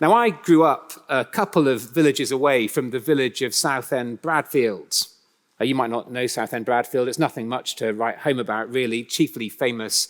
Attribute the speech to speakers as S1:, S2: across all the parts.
S1: Now, I grew up a couple of villages away from the village of Southend Bradfield. You might not know Southend Bradfield. It's nothing much to write home about, really, chiefly famous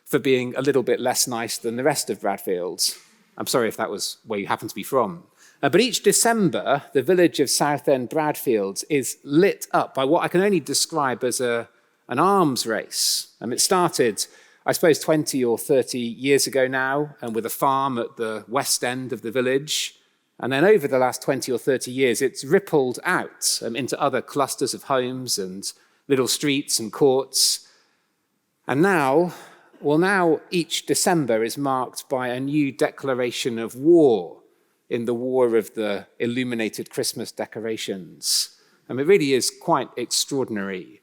S1: for being a little bit less nice than the rest of Bradfield. I'm sorry if that was where you happen to be from. But each December, the village of Southend Bradfield is lit up by what I can only describe as an arms race. It started, I suppose, 20 or 30 years ago now, and with a farm at the west end of the village. And then over the last 20 or 30 years, it's rippled out into other clusters of homes and little streets and courts. And now each December is marked by a new declaration of war in the war of the illuminated Christmas decorations. It really is quite extraordinary.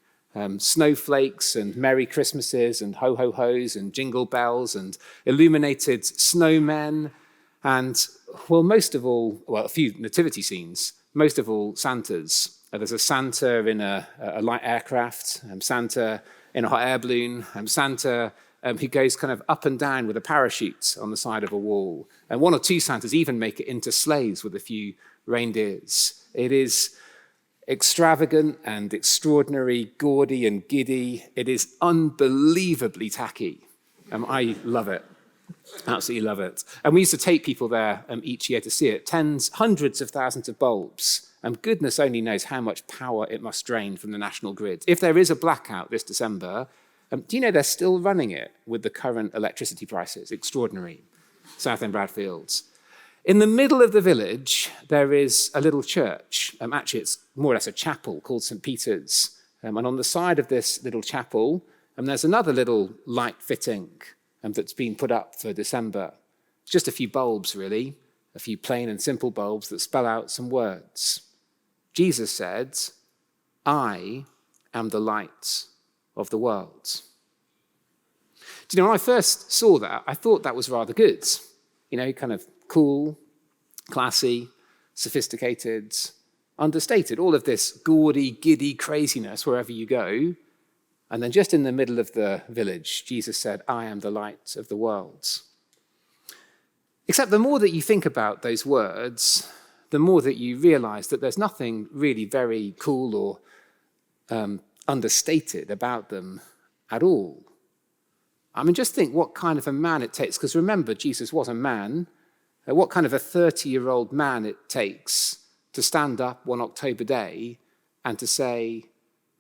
S1: Snowflakes and Merry Christmases and ho-ho-hos and jingle bells and illuminated snowmen and, a few nativity scenes, most of all Santas. There's a Santa in a light aircraft, Santa in a hot air balloon, Santa who goes kind of up and down with a parachute on the side of a wall. And one or two Santas even make it into sleighs with a few reindeers. It is extravagant and extraordinary, gaudy and giddy. It is unbelievably tacky. I love it. Absolutely love it. And we used to take people there each year to see it. Hundreds of thousands of bulbs. And goodness only knows how much power it must drain from the national grid. If there is a blackout this December, do you know they're still running it with the current electricity prices? Extraordinary. Southend Bradfields. In the middle of the village, there is a little church. Actually, it's more or less a chapel called St. Peter's. And on the side of this little chapel, there's another little light fitting that's been put up for December. It's just a few bulbs, really, a few plain and simple bulbs that spell out some words. Jesus said, "I am the light of the world." Do you know, when I first saw that, I thought that was rather good. Kind of cool, classy, sophisticated, understated, all of this gaudy, giddy craziness wherever you go. And then just in the middle of the village, Jesus said, "I am the light of the world." Except the more that you think about those words, the more that you realize that there's nothing really very cool or understated about them at all. Just think what kind of a man it takes, because remember, Jesus was a man, what kind of a 30-year-old man it takes to stand up one October day and to say,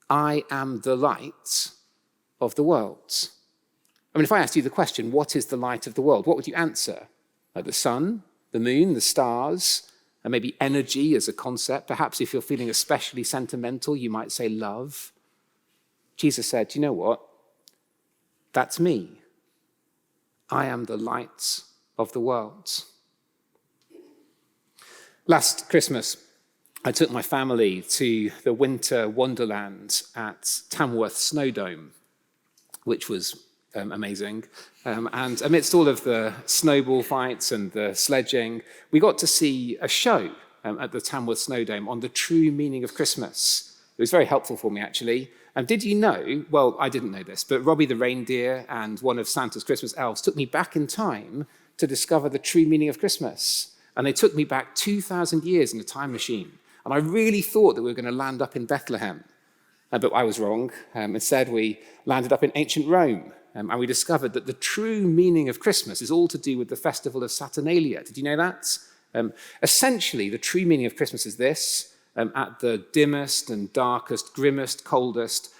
S1: "I am the light of the world." If I asked you the question, what is the light of the world? What would you answer? The sun, the moon, the stars, and maybe energy as a concept. Perhaps if you're feeling especially sentimental, you might say love. Jesus said, "Do you know what? That's me. I am the light of the world." Last Christmas, I took my family to the winter wonderland at Tamworth Snowdome, which was amazing. And amidst all of the snowball fights and the sledging, we got to see a show at the Tamworth Snowdome on the true meaning of Christmas. It was very helpful for me, actually. And did you know, well, I didn't know this, but Robbie the reindeer and one of Santa's Christmas elves took me back in time to discover the true meaning of Christmas. And they took me back 2,000 years in a time machine. And I really thought that we were going to land up in Bethlehem. But I was wrong. Instead, we landed up in ancient Rome. And we discovered that the true meaning of Christmas is all to do with the festival of Saturnalia. Did you know that? Essentially, the true meaning of Christmas is this. At the dimmest and darkest, grimmest, coldest,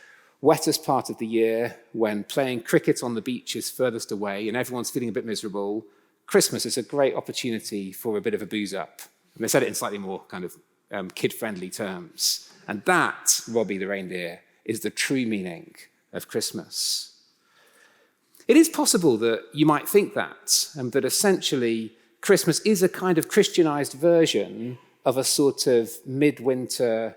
S1: wettest part of the year, when playing cricket on the beach is furthest away and everyone's feeling a bit miserable, Christmas is a great opportunity for a bit of a booze up. And they said it in slightly more kind of kid-friendly terms. And that, Robbie the reindeer, is the true meaning of Christmas. It is possible that you might think that essentially Christmas is a kind of Christianized version of a sort of midwinter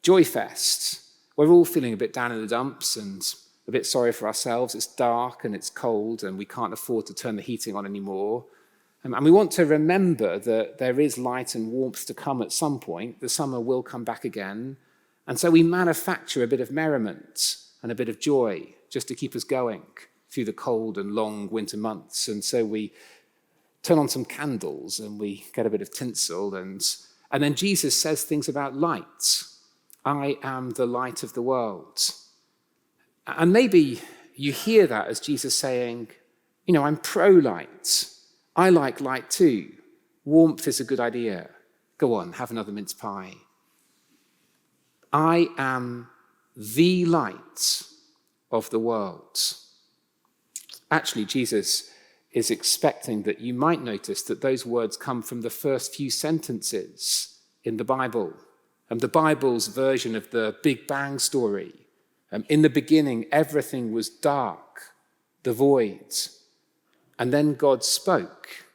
S1: joy fest. We're all feeling a bit down in the dumps and a bit sorry for ourselves. It's dark and it's cold and we can't afford to turn the heating on anymore. And we want to remember that there is light and warmth to come at some point. The summer will come back again. And so we manufacture a bit of merriment and a bit of joy just to keep us going through the cold and long winter months. And so we turn on some candles and we get a bit of tinsel, and then Jesus says things about light. I am the light of the world. And maybe you hear that as Jesus saying, I'm pro-light. I like light too. Warmth is a good idea. Go on, have another mince pie. I am the light of the world. Actually, Jesus is expecting that you might notice that those words come from the first few sentences in the Bible, and the Bible's version of the Big Bang story. In the beginning, everything was dark, the void. And then God spoke,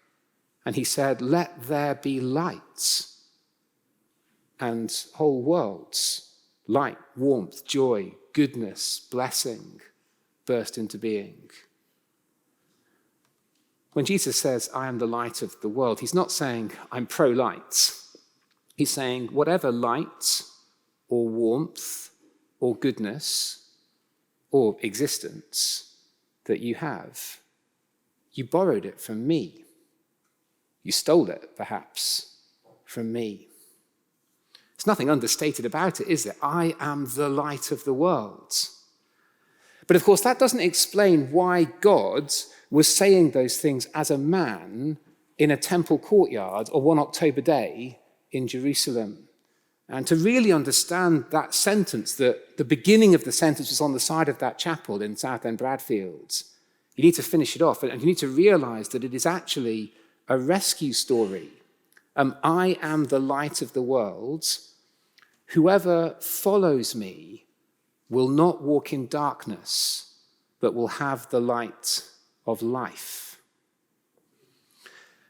S1: and he said, let there be light. And whole worlds, light, warmth, joy, goodness, blessing, burst into being. When Jesus says, I am the light of the world, he's not saying, I'm pro-light. He's saying, whatever light or warmth or goodness or existence that you have, you borrowed it from me. You stole it, perhaps, from me. There's nothing understated about it, is there? I am the light of the world. But of course, that doesn't explain why God was saying those things as a man in a temple courtyard on one October day in Jerusalem. And to really understand that sentence, that the beginning of the sentence was on the side of that chapel in Southend Bradfield, you need to finish it off, and you need to realize that it is actually a rescue story. I am the light of the world. Whoever follows me will not walk in darkness, but will have the light of life.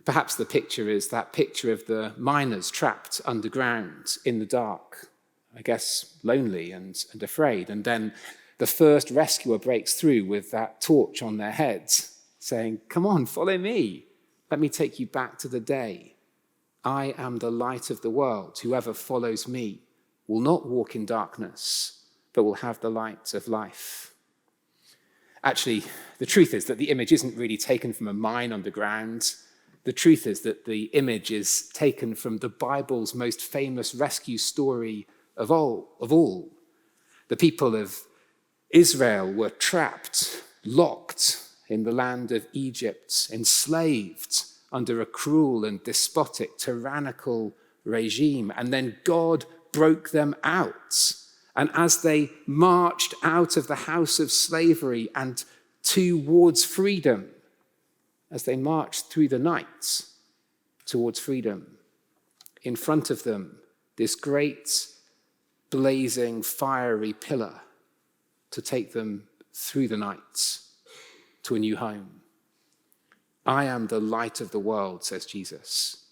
S1: Perhaps the picture is that picture of the miners trapped underground in the dark, I guess lonely and afraid. And then the first rescuer breaks through with that torch on their heads, saying, come on, follow me. Let me take you back to the day. I am the light of the world. Whoever follows me will not walk in darkness, but will have the light of life. Actually, the truth is that the image isn't really taken from a mine underground. The truth is that the image is taken from the Bible's most famous rescue story of all. The people of Israel were trapped, locked in the land of Egypt, enslaved under a cruel and despotic, tyrannical regime. And then God broke them out. And as they marched out of the house of slavery and towards freedom, as they marched through the night towards freedom, in front of them, this great, blazing, fiery pillar to take them through the night to a new home. I am the light of the world, says Jesus.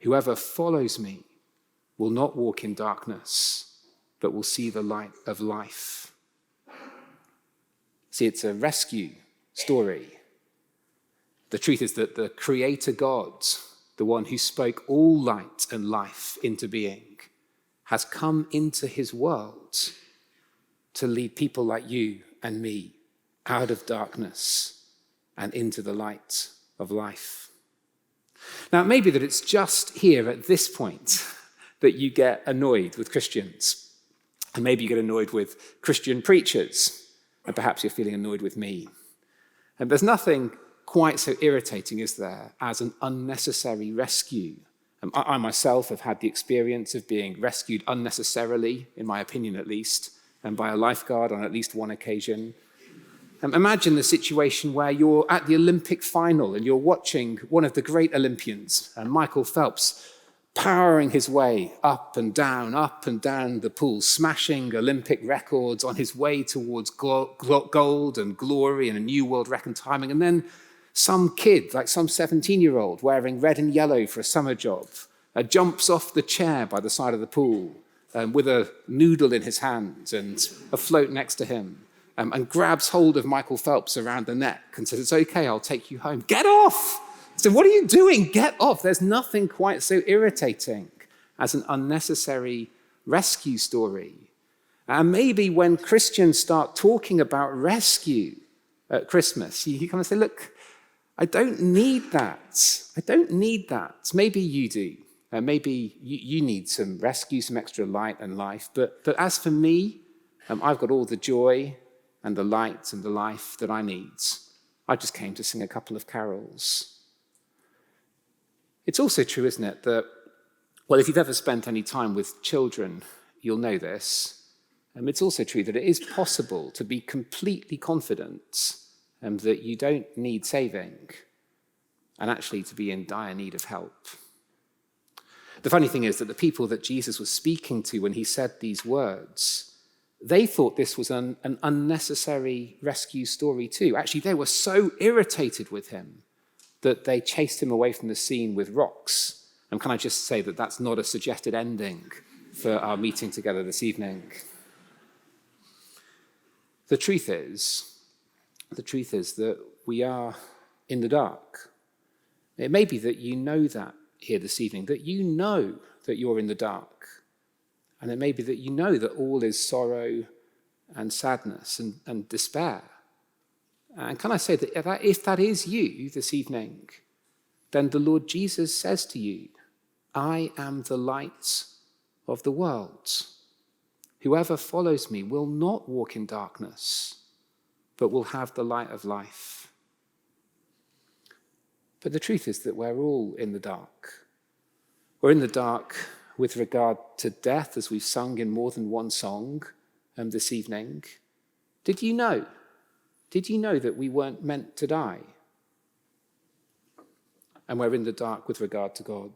S1: Whoever follows me will not walk in darkness, but will see the light of life. See, it's a rescue story. The truth is that the Creator God, the one who spoke all light and life into being, has come into his world to lead people like you and me out of darkness and into the light of life. Now, it may be that it's just here at this point that you get annoyed with Christians. And maybe you get annoyed with Christian preachers. And perhaps you're feeling annoyed with me. And there's nothing quite so irritating, is there, as an unnecessary rescue. I myself have had the experience of being rescued unnecessarily, in my opinion at least, and by a lifeguard on at least one occasion. Imagine the situation where you're at the Olympic final and you're watching one of the great Olympians, Michael Phelps, powering his way up and down the pool, smashing Olympic records on his way towards gold and glory and a new world record timing. And then some kid, like some 17-year-old, wearing red and yellow for a summer job, jumps off the chair by the side of the pool with a noodle in his hand and a float next to him, and grabs hold of Michael Phelps around the neck and says, "It's okay, I'll take you home." Get off! So what are you doing? Get off. There's nothing quite so irritating as an unnecessary rescue story. And maybe when Christians start talking about rescue at Christmas, you kind of say, look, I don't need that. I don't need that. Maybe you do. Maybe you need some rescue, some extra light and life. But as for me, I've got all the joy and the light and the life that I need. I just came to sing a couple of carols. It's also true, isn't it, that, well, if you've ever spent any time with children, you'll know this. It's also true that it is possible to be completely confident that you don't need saving and actually to be in dire need of help. The funny thing is that the people that Jesus was speaking to when he said these words, they thought this was an unnecessary rescue story too. Actually, they were so irritated with him that they chased him away from the scene with rocks. And can I just say that that's not a suggested ending for our meeting together this evening? The truth is that we are in the dark. It may be that you know that here this evening, that you know that you're in the dark. And it may be that you know that all is sorrow and sadness and despair. And can I say that if that is you this evening, then the Lord Jesus says to you, I am the light of the world. Whoever follows me will not walk in darkness, but will have the light of life. But the truth is that we're all in the dark. We're in the dark with regard to death, as we've sung in more than one song this evening. Did you know? Did you know that we weren't meant to die? And we're in the dark with regard to God.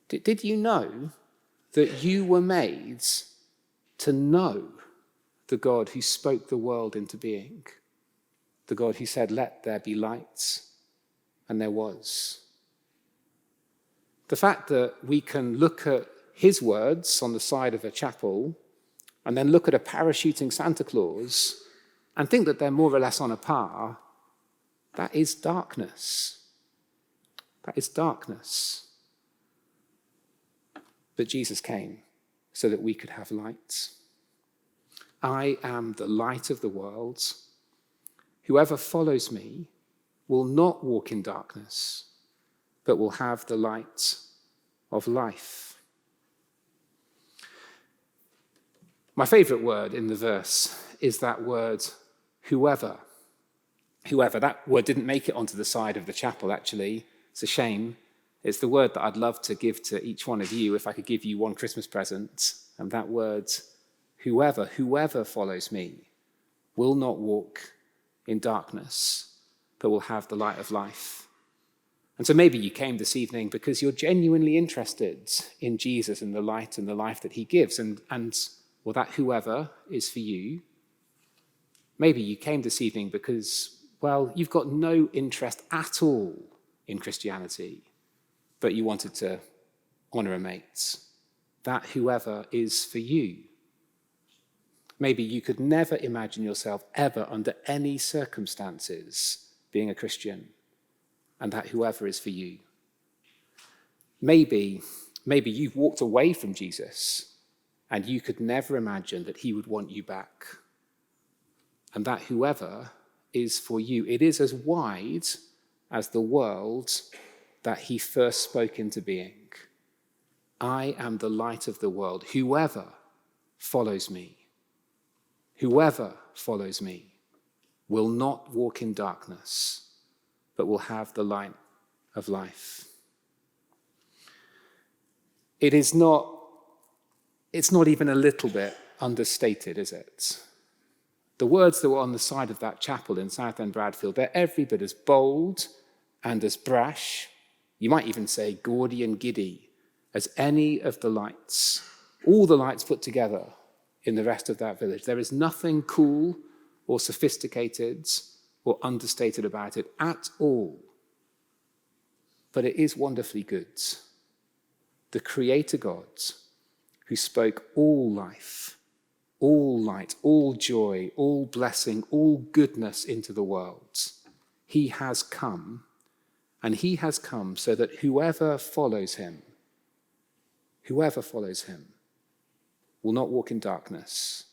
S1: Did you know that you were made to know the God who spoke the world into being? The God who said, let there be light, and there was. The fact that we can look at his words on the side of a chapel and then look at a parachuting Santa Claus and think that they're more or less on a par, that is darkness. That is darkness. But Jesus came so that we could have light. I am the light of the world. Whoever follows me will not walk in darkness, but will have the light of life. My favorite word in the verse is that word, whoever. Whoever. That word didn't make it onto the side of the chapel, actually. It's a shame. It's the word that I'd love to give to each one of you if I could give you one Christmas present. And that word, whoever follows me will not walk in darkness, but will have the light of life. And so maybe you came this evening because you're genuinely interested in Jesus and the light and the life that he gives. And well, that whoever is for you. Maybe you came this evening because, well, you've got no interest at all in Christianity, but you wanted to honor a mate. That whoever is for you. Maybe you could never imagine yourself ever under any circumstances being a Christian, and that whoever is for you. Maybe you've walked away from Jesus and you could never imagine that he would want you back. And that whoever is for you. It is as wide as the world that he first spoke into being. I am the light of the world. Whoever follows me will not walk in darkness, but will have the light of life. It's not even a little bit understated, is it? The words that were on the side of that chapel in Southend Bradfield, they're every bit as bold and as brash, you might even say gaudy and giddy, as any of the lights, all the lights put together in the rest of that village. There is nothing cool or sophisticated or understated about it at all. But it is wonderfully good. The Creator God, who spoke all life, all light, all joy, all blessing, all goodness into the world, he has come, and he has come so that whoever follows him will not walk in darkness,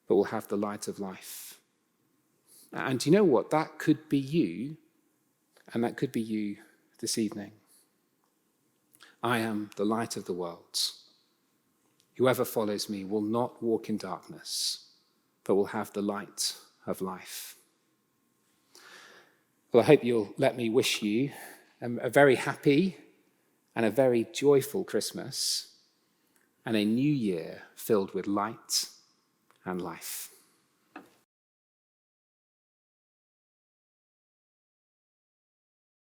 S1: but will have the light of life. And do you know what? That could be you And that could be you this evening. I am the light of the world. Whoever follows me will not walk in darkness, but will have the light of life. Well, I hope you'll let me wish you a very happy and a very joyful Christmas and a new year filled with light and life.